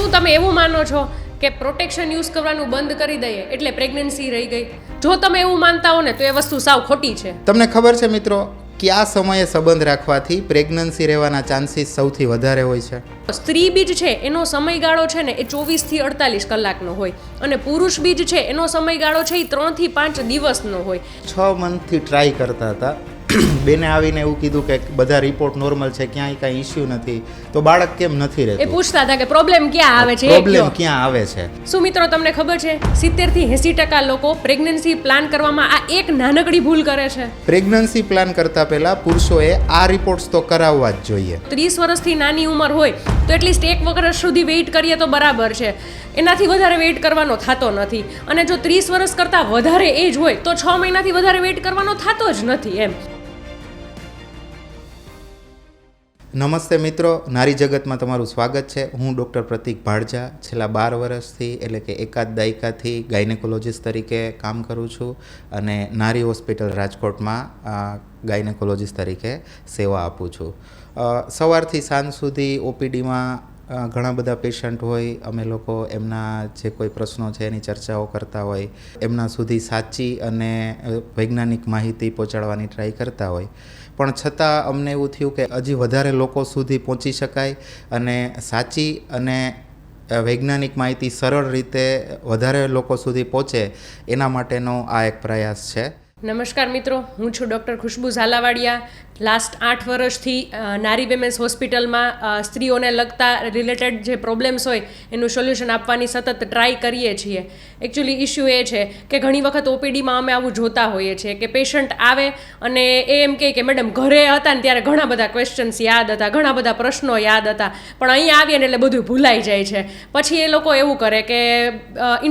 શું તમે એવું માનો છો કે પ્રોટેક્શન યુઝ કરવાનું બંધ કરી દઈએ એટલે પ્રેગ્નન્સી રહી ગઈ? જો તમે એવું માનતા હો ને તો એ વસ્તુ સાવ ખોટી છે. તમને ખબર છે મિત્રો, કયા સમયે સંબંધ રાખવાથી પ્રેગ્નન્સી રહેવાના ચાન્સીસ સૌથી વધારે હોય છે? સ્ત્રી બીજ છે એનો સમયગાળો છે ને એ 24 થી 48 કલાકનો હોય અને પુરુષ બીજ છે એનો સમયગાળો છે એ 3 થી 5 દિવસનો હોય. 6 મંથથી ટ્રાય કરતા હતા. બેને આવીને એવું કીધું કે બધા રિપોર્ટ નોર્મલ છે, ક્યાંય કાંઈ ઇશ્યુ નથી, તો બાળક કેમ નથી રહેતું? એ પૂછતા હતા કે પ્રોબ્લેમ ક્યાં આવે છે? પ્રોબ્લેમ ક્યાં આવે છે? શું મિત્રો તમને ખબર છે 70 થી 80% લોકો પ્રેગ્નન્સી પ્લાન કરવામાં આ એક નાનકડી ભૂલ કરે છે. પ્રેગ્નન્સી પ્લાન કરતા પહેલા પુરુષોએ આ રિપોર્ટ્સ તો કરાવવા જ જોઈએ. 30 વર્ષથી નાની ઉંમર હોય તો એટલીસ્ટ 1 વર્ષ સુધી વેઇટ કરીએ તો બરાબર છે. એનાથી વધારે વેઇટ કરવાનો થતો નથી અને જો 30 વર્ષ કરતાં વધારે એજ હોય તો 6 મહિનાથી વધારે વેઇટ કરવાનો થતો જ નથી એમ. નમસ્તે મિત્રો, નારી જગતમાં તમારું સ્વાગત છે. હું ડૉક્ટર પ્રતિક ભાડજા છેલ્લા 12 વર્ષથી એટલે કે એકાદ દાયકાથી ગાયનેકોલોજીસ્ટ તરીકે કામ કરું છું અને નારી હોસ્પિટલ રાજકોટમાં ગાયનેકોલોજીસ્ટ તરીકે સેવા આપું છું. સવારથી સાંજ સુધી ઓપીડીમાં ઘણા બધા પેશન્ટ હોય. અમે લોકો એમના જે કોઈ પ્રશ્નો છે એની ચર્ચાઓ કરતા હોય, એમના સુધી સાચી અને વૈજ્ઞાનિક માહિતી પહોંચાડવાની ટ્રાય કરતા હોય. પણ છતાં અમને એવું થયું કે હજી વધારે લોકો સુધી પહોંચી શકાય અને સાચી અને વૈજ્ઞાનિક માહિતી સરળ રીતે વધારે લોકો સુધી પહોંચે એના માટેનો આ એક પ્રયાસ છે. નમસ્કાર મિત્રો, હું છું ડૉક્ટર ખુશ્બુ ઝાલાવાડિયા. લાસ્ટ 8 વર્ષથી નારી વિમેન્સ હોસ્પિટલમાં સ્ત્રીઓને લગતા રિલેટેડ જે પ્રોબ્લેમ્સ હોય એનું સોલ્યુશન આપવાની સતત ટ્રાય કરીએ છીએ. એકચ્યુઅલી ઇશ્યુ એ છે કે ઘણી વખત ઓપીડીમાં અમે આવું જોતા હોઈએ છીએ કે પેશન્ટ આવે અને એ એમ કહે કે મેડમ ઘરે હતા ને ત્યારે ઘણા બધા ક્વેશ્ચન્સ યાદ હતા, ઘણા બધા પ્રશ્નો યાદ હતા, પણ અહીંયા આવીએ ને એટલે બધું ભૂલાઈ જાય છે. પછી એ લોકો એવું કરે કે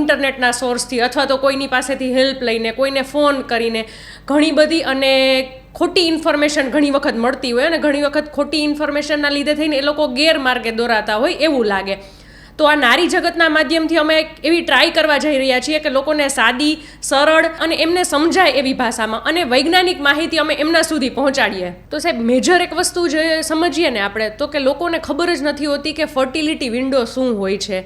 ઇન્ટરનેટના સોર્સથી અથવા તો કોઈની પાસેથી હેલ્પ લઈને, કોઈને ફોન કરીને ઘણી બધી અને ખોટી ઇન્ફોર્મેશન ઘણી વખત મળતી હોય અને ઘણી વખત ખોટી ઇન્ફોર્મેશનના લીધે થઈને એ લોકો ગેરમાર્ગે દોરાતા હોય એવું લાગે. તો આ નારી જગતના માધ્યમથી અમે એવી ટ્રાય કરવા જઈ રહ્યા છીએ કે લોકોને સાદી, સરળ અને એમને સમજાય એવી ભાષામાં અને વૈજ્ઞાનિક માહિતી અમે એમના સુધી પહોંચાડીએ. તો સાહેબ, મેજર એક વસ્તુ જે સમજીએ ને આપણે તો કે લોકોને ખબર જ નથી હોતી કે ફર્ટિલિટી વિન્ડો શું હોય છે.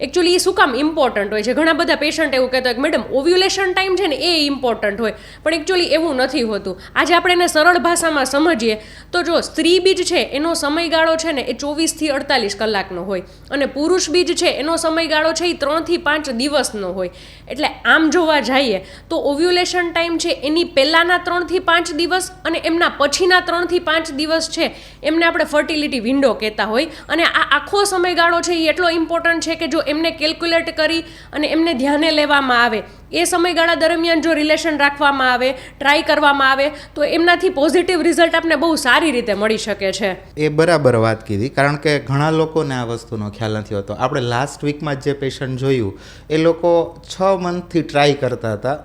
એકચ્યુઅલી એ શું કામ ઇમ્પોર્ટન્ટ હોય છે? ઘણા બધા પેશન્ટ એવું કહેતા હોય કે મેડમ ઓવ્યુલેશન ટાઈમ છે ને એ ઇમ્પોર્ટન્ટ હોય, પણ એકચ્યુઅલી એવું નથી હોતું. આજે આપણે એને સરળ ભાષામાં સમજીએ તો જો સ્ત્રી બીજ છે એનો સમયગાળો છે ને એ 24 થી 48 કલાકનો હોય અને પુરુષ બીજ છે એનો સમયગાળો છે એ 3 થી 5 દિવસનો હોય. એટલે આમ જોવા જઈએ તો ઓવ્યુલેશન ટાઈમ છે એની પહેલાંના 3 થી 5 દિવસ અને એમના પછીના 3 થી 5 દિવસ છે એમને આપણે ફર્ટિલિટી વિન્ડો કહેતા હોય. અને આ આખો સમયગાળો છે એ એટલો ઇમ્પોર્ટન્ટ છે કે જો એમને કેલ્ક્યુલેટ કરી અને એમને ધ્યાને લેવામાં આવે, એ સમયગાળા દરમિયાન જો રિલેશન રાખવામાં આવે, ટ્રાય કરવામાં આવે તો એમનાથી પોઝિટિવ રિઝલ્ટ આપને બહુ સારી રીતે મળી શકે છે. એ બરાબર વાત કીધી, કારણ કે ઘણા લોકોને આ વસ્તુનો ખ્યાલ નથી હોતો. આપણે લાસ્ટ વીકમાં જે પેશન્ટ જોયું એ લોકો 6 મંથથી ટ્રાય કરતા હતા.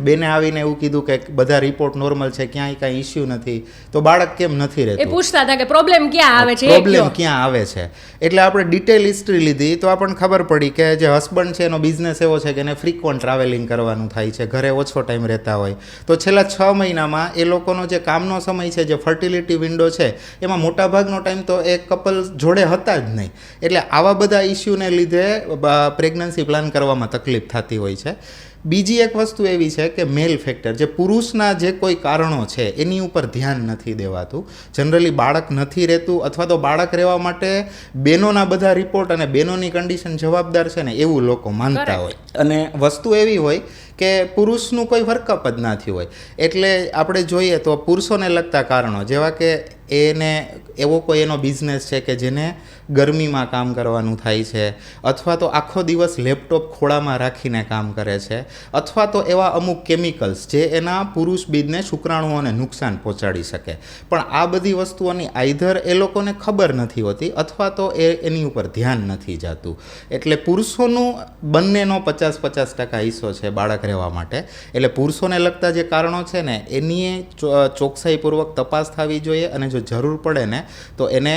બેને આવીને એવું કીધું કે બધા રિપોર્ટ નોર્મલ છે, ક્યાંય કાંઈ ઇશ્યુ નથી, તો બાળક કેમ નથી રહેતું? એ પૂછતા હતા કે પ્રોબ્લેમ ક્યાં આવે છે? પ્રોબ્લેમ ક્યાં આવે છે? એટલે આપણે ડિટેલ હિસ્ટ્રી લીધી તો આપણને ખબર પડી કે જે હસબન્ડ છે એનો બિઝનેસ એવો છે કે એને ફ્રીક્વન્ટ ટ્રાવેલિંગ કરવાનું થાય છે, ઘરે ઓછો ટાઈમ રહેતા હોય. તો છેલ્લા 6 મહિનામાં એ લોકોનો જે કામનો સમય છે, જે ફર્ટિલિટી વિન્ડો છે, એમાં મોટાભાગનો ટાઈમ તો એ કપલ જોડે હતા જ નહીં. એટલે આવા બધા ઇસ્યુને લીધે પ્રેગ્નન્સી પ્લાન કરવામાં તકલીફ થતી હોય છે. બીજી એક વસ્તુ એવી છે કે મેલ ફેક્ટર, જે પુરુષના જે કોઈ કારણો છે એની ઉપર ધ્યાન નથી દેવાતું. જનરલી બાળક નથી રહેતું અથવા તો બાળક રહેવા માટે બહેનોના બધા રિપોર્ટ અને બહેનોની કન્ડિશન જવાબદાર છે ને એવું લોકો માનતા હોય. અને વસ્તુ એવી હોય કે પુરુષનું કોઈ વર્કઅપ જ ના થયું હોય. એટલે આપણે જોઈએ તો પુરુષોને લગતા કારણો જેવા કે એને એવો કોઈ એનો બિઝનેસ છે કે જેને ગરમીમાં કામ કરવાનું થાય છે, અથવા તો આખો દિવસ લેપટોપ ખોળામાં રાખીને કામ કરે છે, અથવા તો એવા અમુક કેમિકલ્સ જે એના પુરુષ બીજને શુક્રાણુઓને નુકસાન પહોંચાડી શકે. પણ આ બધી વસ્તુઓની આઈધર એ લોકોને ખબર નથી હોતી અથવા તો એની ઉપર ધ્યાન નથી જતું. એટલે પુરુષોનું બંનેનો 50-50% હિસ્સો છે બાળક રહેવા માટે. એટલે પુરુષોને લગતા જે કારણો છે ને એની ચોકસાઈપૂર્વક તપાસ થવી જોઈએ અને જો જરૂર પડે ને તો એને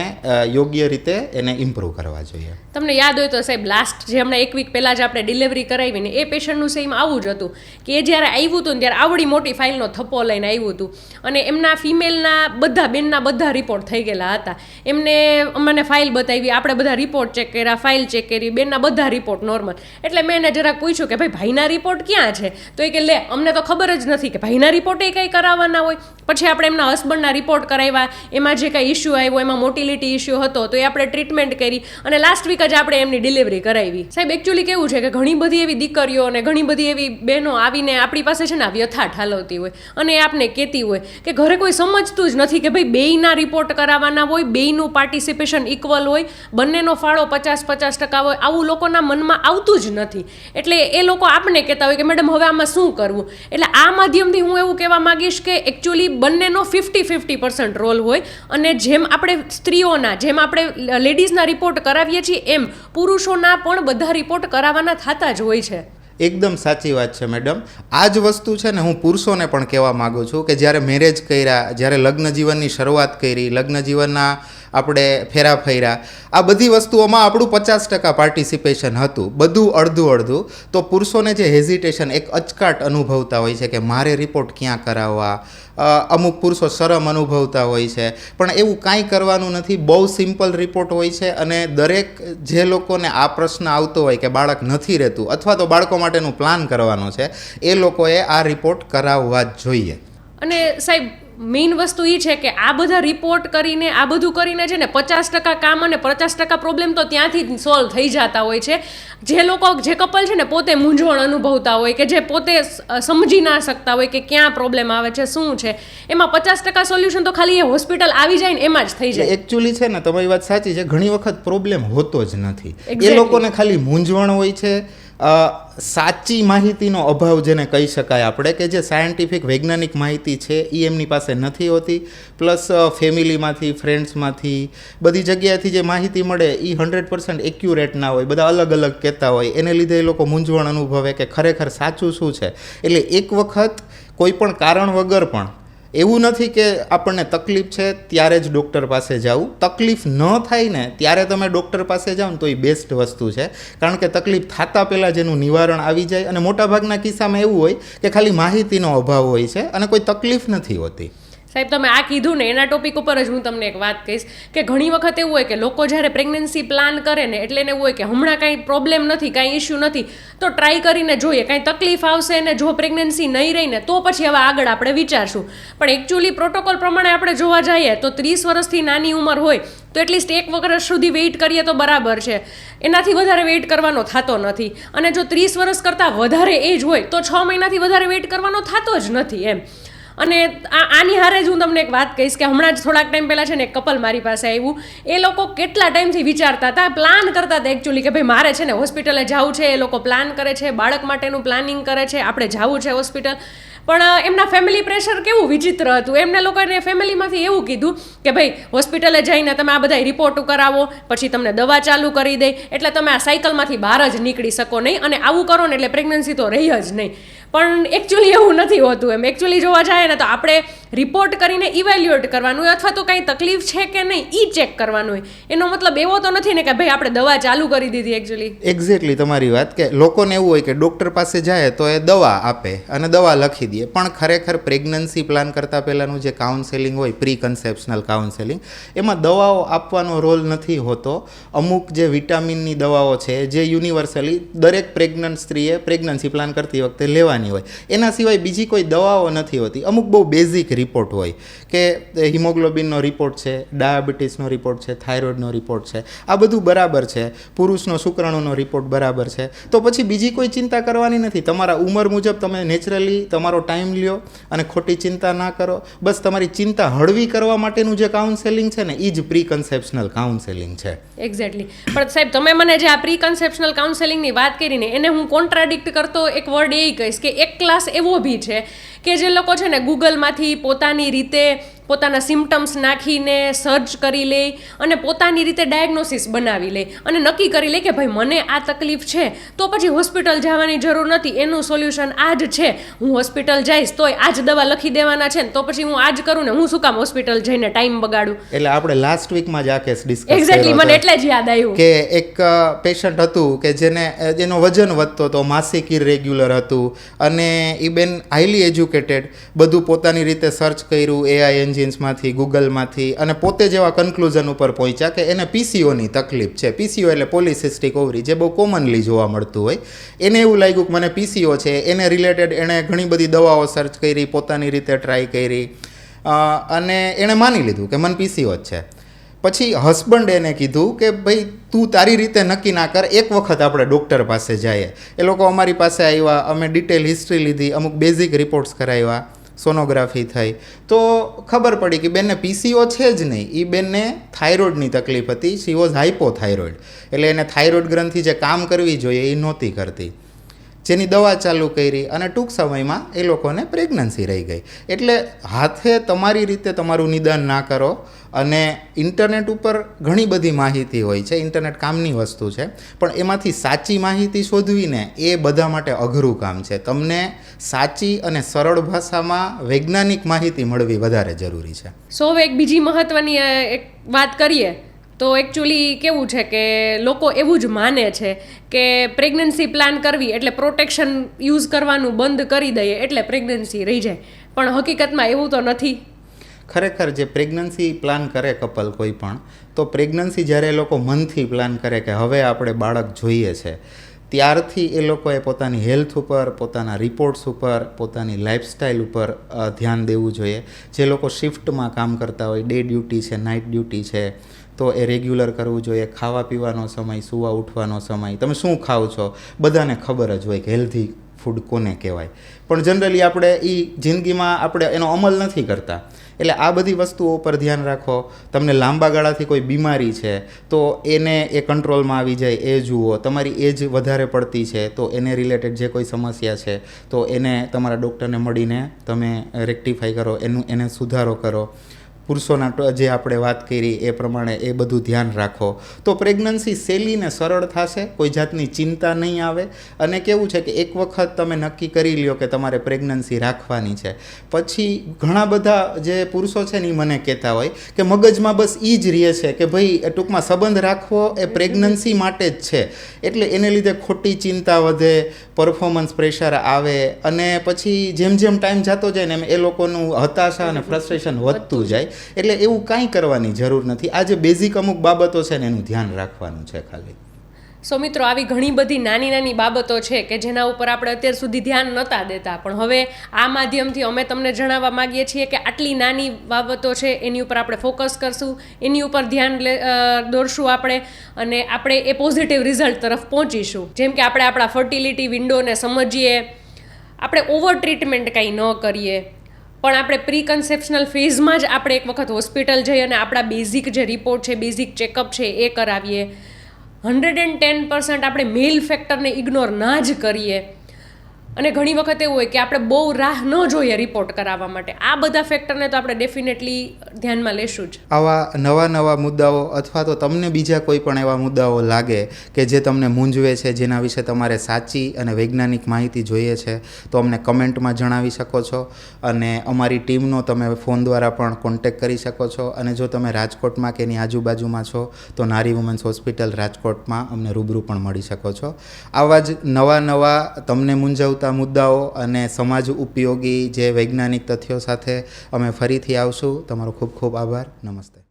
યોગ્ય રીતે એને ઇમ્પ્રૂવ કરવા જોઈએ. તમને યાદ હોય તો સાહેબ લાસ્ટ જે હમણાં એક વીક પહેલાં જ આપણે ડિલિવરી કરાવી ને એ પેશન્ટનું સેમ આવું જ હતું કે એ જ્યારે આવ્યું હતું ને ત્યારે આવડી મોટી ફાઇલનો થપ્પો લઈને આવ્યું હતું અને એમના ફિમેલના બેનના બધા રિપોર્ટ થઈ ગયેલા હતા. એમને અમને ફાઇલ બતાવી, આપણે બધા રિપોર્ટ ચેક કર્યા, ફાઇલ ચેક કરી, બેનના બધા રિપોર્ટ નોર્મલ. એટલે મેં એને જરાક પૂછ્યું કે ભાઈના રિપોર્ટ ક્યાં છે? તો એ કે લે અમને તો ખબર જ નથી કે ભાઈના રિપોર્ટ એ કંઈ કરાવવાના હોય. પછી આપણે એમના હસબન્ડના રિપોર્ટ કરાવ્યા, એમાં જે કાંઈ ઇસ્યુ આવ્યો, એમાં મોટિલિટી ઇસ્યુ હતો તો એ આપણે ટ્રીટમેન્ટ કરી અને લાસ્ટ વીક જ આપણે એમની ડિલિવરી કરાવી. સાહેબ એકચ્યુઅલી કેવું છે કે ઘણી બધી એવી દીકરીઓ અને ઘણી બધી એવી બહેનો આવીને આપણી પાસે છે ને વ્યથા ઠાલવતી હોય અને એ આપને કહેતી હોય કે ઘરે કોઈ સમજતું જ નથી કે ભાઈ બેયના રિપોર્ટ કરાવવાના હોય, બેયનું પાર્ટિસિપેશન ઇક્વલ હોય, બંનેનો ફાળો 50-50% હોય. આવું લોકોના મનમાં આવતું જ નથી. એટલે એ લોકો આપને કહેતા હોય કે મેડમ હવે આમાં શું કરવું. એટલે આ માધ્યમથી હું એવું કહેવા માંગીશ કે એકચ્યુઅલી બંનેનો 50-50% રોલ હોય અને જેમ આપણે સ્ત્રીઓના, જેમ આપણે લેડીઝના રિપોર્ટ કરાવીએ છીએ એમ પુરુષોના પણ બધા રિપોર્ટ કરાવવાના થતા જ હોય છે. એકદમ સાચી વાત છે મેડમ. આ જ વસ્તુ છે ને હું પુરુષોને પણ કહેવા માગું છું કે જ્યારે મેરેજ કર્યા, જ્યારે લગ્ન જીવનની શરૂઆત કરી, લગ્ન જીવનના આપણે ફેરા ફર્યા, આ બધી વસ્તુઓમાં આપણું 50% પાર્ટિસિપેશન હતું, બધું અડધું. તો પુરુષોને જે હેઝિટેશન, એક અચકાટ અનુભવતા હોય છે કે મારે રિપોર્ટ ક્યાં કરાવવા, અમુક પુરુષો શરમ અનુભવતા હોય છે, પણ એવું કાંઈ કરવાનું નથી. બહુ સિમ્પલ રિપોર્ટ હોય છે અને દરેક જે લોકોને આ પ્રશ્ન આવતો હોય કે બાળક નથી રહેતું અથવા તો બાળકો માટેનું પ્લાન કરવાનો છે એ લોકોએ આ રિપોર્ટ કરાવવા જ જોઈએ. અને સાહેબ મેઇન વસ્તુ એ છે કે આ બધા રિપોર્ટ કરીને, આ બધું કરીને છે ને 50% કામ અને 50% પ્રોબ્લેમ તો ત્યાંથી જ સોલ્વ થઈ જતા હોય છે. જે કપલ છે ને પોતે મૂંઝવણ અનુભવતા હોય કે જે પોતે સમજી ના શકતા હોય કે ક્યાં પ્રોબ્લેમ આવે છે, શું છે, એમાં 50% સોલ્યુશન તો ખાલી એ હોસ્પિટલ આવી જાય ને એમાં જ થઈ જાય. એકચ્યુઅલી છે ને તમારી વાત સાચી છે, ઘણી વખત પ્રોબ્લેમ હોતો જ નથી. એ લોકોને ખાલી મૂંઝવણ હોય છે, સાચી માહિતીનો અભાવ જેને કહી શકાય આપણે, કે જે સાયન્ટિફિક વૈજ્ઞાનિક માહિતી છે એ એમની પાસે નથી હોતી. પ્લસ ફેમિલીમાંથી, ફ્રેન્ડ્સમાંથી, બધી જગ્યાએથી જે માહિતી મળે એ 100% એક્યુરેટ ના હોય, બધા અલગ અલગ કહેતા હોય, એને લીધે એ લોકો મૂંઝવણ અનુભવે કે ખરેખર સાચું શું છે. એટલે એક વખત કોઈ પણ કારણ વગર પણ, એવું નથી કે આપણને તકલીફ છે ત્યારે જ ડૉક્ટર પાસે જવું, તકલીફ ન થાય ને ત્યારે તમે ડૉક્ટર પાસે જાઓ ને તો એ બેસ્ટ વસ્તુ છે. કારણ કે તકલીફ થતાં પહેલાં જેનું નિવારણ આવી જાય. અને મોટાભાગના કિસ્સામાં એવું હોય કે ખાલી માહિતીનો અભાવ હોય છે અને કોઈ તકલીફ નથી હોતી. સાહેબ તમે આ કીધું ને એના ટોપિક ઉપર જ હું તમને એક વાત કહીશ કે ઘણી વખત એવું હોય કે લોકો જ્યારે પ્રેગ્નન્સી પ્લાન કરે ને એટલે એને એવું હોય કે હમણાં કાંઈ પ્રોબ્લેમ નથી, કાંઈ ઇસ્યુ નથી તો ટ્રાય કરીને જોઈએ, કાંઈ તકલીફ આવશે ને જો પ્રેગ્નન્સી નહીં રહી ને તો પછી હવે આગળ આપણે વિચારશું. પણ એકચ્યુઅલી પ્રોટોકોલ પ્રમાણે આપણે જોવા જઈએ તો 30 વર્ષથી નાની ઉંમર હોય તો એટલીસ્ટ 1 વર્ષ સુધી વેઇટ કરીએ તો બરાબર છે. એનાથી વધારે વેઇટ કરવાનો થતો નથી. અને જો 30 વર્ષ કરતાં વધારે એજ હોય તો 6 મહિનાથી વધારે વેઇટ કરવાનો થતો જ નથી એમ. અને આની હારે જ હું તમને એક વાત કહીશ કે હમણાં જ થોડાક ટાઈમ પહેલાં છે ને એક કપલ મારી પાસે આવ્યું. એ લોકો કેટલા ટાઈમથી વિચારતા હતા, પ્લાન કરતા હતા એકચ્યુઅલી કે ભાઈ મારે છે ને હોસ્પિટલે જવું છે. એ લોકો પ્લાન કરે છે, બાળક માટેનું પ્લાનિંગ કરે છે, આપણે જવું છે હોસ્પિટલ. પણ એમના ફેમિલી પ્રેશર કેવું વિચિત્ર હતું. એમને લોકોને ફેમિલીમાંથી એવું કીધું કે ભાઈ હોસ્પિટલે જઈને તમે આ બધા રિપોર્ટ કરાવો, પછી તમને દવા ચાલુ કરી દે એટલે તમે આ સાયકલમાંથી બહાર જ નીકળી શકો નહીં, અને આવું કરો ને એટલે પ્રેગ્નન્સી તો રહી જ નહીં. પણ એકચ્યુઅલી એવું નથી હોતું એમ. એકચ્યુઅલી જોવા જાય ને તો આપણે રિપોર્ટ કરીને ઇવેલ્યુએટ કરવાનું હોય અથવા તો કાંઈ તકલીફ છે કે નહીં એ ચેક કરવાનું હોય. એનો મતલબ એવો તો નથી ને કે ભાઈ આપણે દવા ચાલુ કરી દીધી. એકચ્યુઅલી એક્ઝેક્ટલી તમારી વાત કે લોકોને એવું હોય કે ડૉક્ટર પાસે જાય તો એ દવા આપે અને દવા લખી દે. પણ ખરેખર પ્રેગ્નન્સી પ્લાન કરતાં પહેલાંનું જે કાઉન્સેલિંગ હોય, પ્રી કન્સેપ્શનલ કાઉન્સેલિંગ, એમાં દવાઓ આપવાનો રોલ નથી હોતો. અમુક જે વિટામિનની દવાઓ છે જે યુનિવર્સલી દરેક પ્રેગ્નન્ટ સ્ત્રીએ પ્રેગ્નન્સી પ્લાન કરતી વખતે લેવાની હોય. એના સિવાય બીજી કોઈ દવાઓ નથી હોતી. અમુક બહુ બેઝિક રિપોર્ટ હોય કે હિમોગ્લોબિનનો રિપોર્ટ છે, ડાયાબિટીસનો રિપોર્ટ છે, થાઇરોઇડનો રિપોર્ટ છે, આ બધું બરાબર છે, પુરુષનો શુક્રાણુનો રિપોર્ટ બરાબર છે, તો પછી બીજી કોઈ ચિંતા કરવાની નથી. તમારા ઉંમર મુજબ તમે નેચરલી તમારો ટાઈમ લ્યો અને ખોટી ચિંતા ના કરો. બસ તમારી ચિંતા હળવી કરવા માટેનું જે કાઉન્સેલિંગ છે ને એ જ પ્રી કન્સેપ્શનલ કાઉન્સેલિંગ છે. એક્ઝેક્ટલી. પણ સાહેબ તમે મને જે આ પ્રી કન્સેપ્શનલ કાઉન્સેલિંગની વાત કરીને એને હું કોન્ટ્રાડિક્ટ કરતો એક વર્ડ એ કહીશ કે એક ક્લાસ એવો બી છે કે જે લોકો છે ને ગૂગલમાંથી પોતાની રીતે પોતાના સિમ્ટમ્સ નાખીને સર્ચ કરી લે અને પોતાની રીતે ડાયગ્નોસિસ બનાવી લે અને નક્કી કરી લે કે ભાઈ મને આ તકલીફ છે તો પછી હોસ્પિટલ જવાની જરૂર નથી, એનું સોલ્યુશન આ જ છે, હું હોસ્પિટલ જઈશ તોય આ જ દવા લખી દેવાના છે ને તો પછી હું આ જ કરું ને હું શું કામ હોસ્પિટલ જઈને ટાઈમ બગાડું. એટલે આપણે લાસ્ટ વીકમાં જ આ કેસ ડિસ્કસ એક્ઝેક્ટલી, મને એટલે જ યાદ આવ્યું કે એક પેશન્ટ હતું કે જેનો વજન વધતો હતો, માસિક ઇરેગ્યુલર હતું અને એ બેન હાઈલી એજ્યુકેટેડ, બધું પોતાની રીતે સર્ચ કર્યું એઆઈ એન્જિન્સમાંથી, ગૂગલમાંથી અને પોતે જેવા કન્ક્લુઝન ઉપર પહોંચ્યા કે એને પીસીઓની તકલીફ છે. પીસીઓ એટલે પોલિસિસ્ટિક ઓવરી, જે બહુ કોમનલી જોવા મળતું હોય. એને એવું લાગ્યું કે મને પીસીઓ છે, એને રિલેટેડ એણે ઘણી બધી દવાઓ સર્ચ કરી, પોતાની રીતે ટ્રાય કરી અને એણે માની લીધું કે મને પીસીઓ જ છે. પછી હસબન્ડ એને કીધું કે ભાઈ તું તારી રીતે નક્કી ના કર, એક વખત આપણે ડૉક્ટર પાસે જઈએ. એ લોકો અમારી પાસે આવ્યા, અમે ડિટેલ હિસ્ટ્રી લીધી, અમુક બેઝિક રિપોર્ટ્સ કરાવ્યા, સોનોગ્રાફી થઈ તો ખબર પડી કે બેનને પીસીઓ છે જ નહીં, એ બેનને થાઇરોઇડની તકલીફ હતી. શી વોઝ હાઇપોથાઇરોઇડ, એટલે એને થાઇરોઇડ ગ્રંથિ જે કામ કરવી જોઈએ એ નહોતી કરતી, જેની દવા ચાલુ કરી અને ટૂંક સમયમાં એ લોકોને પ્રેગ્નન્સી રહી ગઈ. એટલે હાથે તમારી રીતે તમારું નિદાન ના કરો. અને ઇન્ટરનેટ ઉપર ઘણી બધી માહિતી હોય છે, ઇન્ટરનેટ કામની વસ્તુ છે, પણ એમાંથી સાચી માહિતી શોધવીને એ બધા માટે અઘરું કામ છે. તમને સાચી અને સરળ ભાષામાં વૈજ્ઞાનિક માહિતી મળવી વધારે જરૂરી છે. એક બીજી મહત્વની એક વાત કરીએ તો એકચ્યુઅલી કેવું છે કે લોકો એવું જ માને છે કે પ્રેગ્નન્સી પ્લાન કરવી એટલે પ્રોટેક્શન યુઝ કરવાનું બંધ કરી દઈએ એટલે પ્રેગ્નન્સી રહી જાય, પણ હકીકતમાં એવું તો નથી. ખરેખર જે પ્રેગ્નન્સી પ્લાન કરે કપલ કોઈ પણ, તો પ્રેગ્નન્સી જ્યારે એ લોકો મનથી પ્લાન કરે કે હવે આપણે બાળક જોઈએ છે, ત્યારથી એ લોકોએ પોતાની હેલ્થ ઉપર, પોતાના રિપોર્ટ્સ ઉપર, પોતાની લાઈફસ્ટાઈલ ઉપર ધ્યાન દેવું જોઈએ. જે લોકો શિફ્ટમાં કામ કરતા હોય, ડે ડ્યુટી છે, નાઇટ ડ્યુટી છે, તો એ રેગ્યુલર કરવું જોઈએ. ખાવા પીવાનો સમય, સૂવા ઉઠવાનો સમય, તમે શું ખાઓ છો બધાને ખબર જ હોય કે હેલ્ધી ફૂડ કોને કહેવાય, પણ જનરલી આપણે એ જિંદગીમાં આપણે એનો અમલ નથી કરતા. એટલે આ બધી વસ્તુઓ પર ધ્યાન રાખો. તમને લાંબા ગાળાથી કોઈ બીમારી છે તો એને એ કંટ્રોલમાં આવી જાય એ જુઓ. તમારી એજ વધારે પડતી છે તો એને રિલેટેડ જે કોઈ સમસ્યા છે તો એને તમારા ડૉક્ટરને મળીને તમે રેક્ટિફાઈ કરો, એને સુધારો કરો. પુરુષોના જે આપણે વાત કરી એ પ્રમાણે એ બધું ધ્યાન રાખો તો પ્રેગ્નન્સી સહેલી ને સરળ થશે, કોઈ જાતની ચિંતા નહીં આવે. અને કેવું છે કે એક વખત તમે નક્કી કરી લ્યો કે તમારે પ્રેગ્નન્સી રાખવાની છે, પછી ઘણા બધા જે પુરુષો છે ને એ મને કહેતા હોય કે મગજમાં બસ એ જ રહે છે કે ભાઈ ટૂંકમાં સંબંધ રાખવો એ પ્રેગ્નન્સી માટે જ છે, એટલે એને લીધે ખોટી ચિંતા વધે, પરફોર્મન્સ પ્રેશર આવે અને પછી જેમ જેમ ટાઈમ જતો જાય ને એમ એ લોકોનું હતાશા અને ફ્રસ્ટ્રેશન વધતું જાય. એટલે એવું કાંઈ કરવાની જરૂર નથી. આ જે બેઝિક અમુક બાબતો છે ને એનું ધ્યાન રાખવાનું છે ખાલી. મિત્રો, આવી ઘણી બધી નાની નાની બાબતો છે કે જેના ઉપર આપણે અત્યાર સુધી ધ્યાન નહોતા દેતા, પણ હવે આ માધ્યમથી અમે તમને જણાવવા માગીએ છીએ કે આટલી નાની બાબતો છે એની ઉપર આપણે ફોકસ કરશું, એની ઉપર ધ્યાન દોરશું આપણે અને આપણે એ પોઝિટિવ રિઝલ્ટ તરફ પહોંચીશું. જેમ કે આપણે આપણા ફર્ટિલિટી વિન્ડોને સમજીએ, આપણે ઓવર ટ્રીટમેન્ટ કાંઈ ન કરીએ, પણ આપણે પ્રી કન્સેપ્શનલ ફેઝમાં જ આપણે એક વખત હોસ્પિટલ જઈએ અને આપણા બેઝિક જે રિપોર્ટ છે, બેઝિક ચેકઅપ છે એ કરાવીએ. 110% આપણે મેલ ફેક્ટરને ઇગ્નોર ના જ કરીએ. અને ઘણી વખત એવું હોય કે આપણે બહુ રાહ ન જોઈએ રિપોર્ટ કરાવવા માટે. આ બધા ફેક્ટરને તો આપણે ડેફિનેટલી ધ્યાનમાં લેશું જ. આવા નવા મુદ્દાઓ અથવા તો તમને બીજા કોઈ પણ એવા મુદ્દાઓ લાગે કે જે તમને મૂંઝવે છે, જેના વિશે તમારે સાચી અને વૈજ્ઞાનિક માહિતી જોઈએ છે, તો અમને કમેન્ટમાં જણાવી શકો છો અને અમારી ટીમનો તમે ફોન દ્વારા પણ કોન્ટેક્ટ કરી શકો છો. અને જો તમે રાજકોટમાં કે એની આજુબાજુમાં છો તો નારી વુમન્સ હોસ્પિટલ રાજકોટમાં અમને રૂબરૂ પણ મળી શકો છો. આવા જ નવા તમને મૂંઝવતા મુદ્દાઓ અને સમાજ ઉપયોગી જે વૈજ્ઞાનિક તથ્યો સાથે અમે ફરીથી આવશું. તમારો ખૂબ ખૂબ આભાર. નમસ્તે.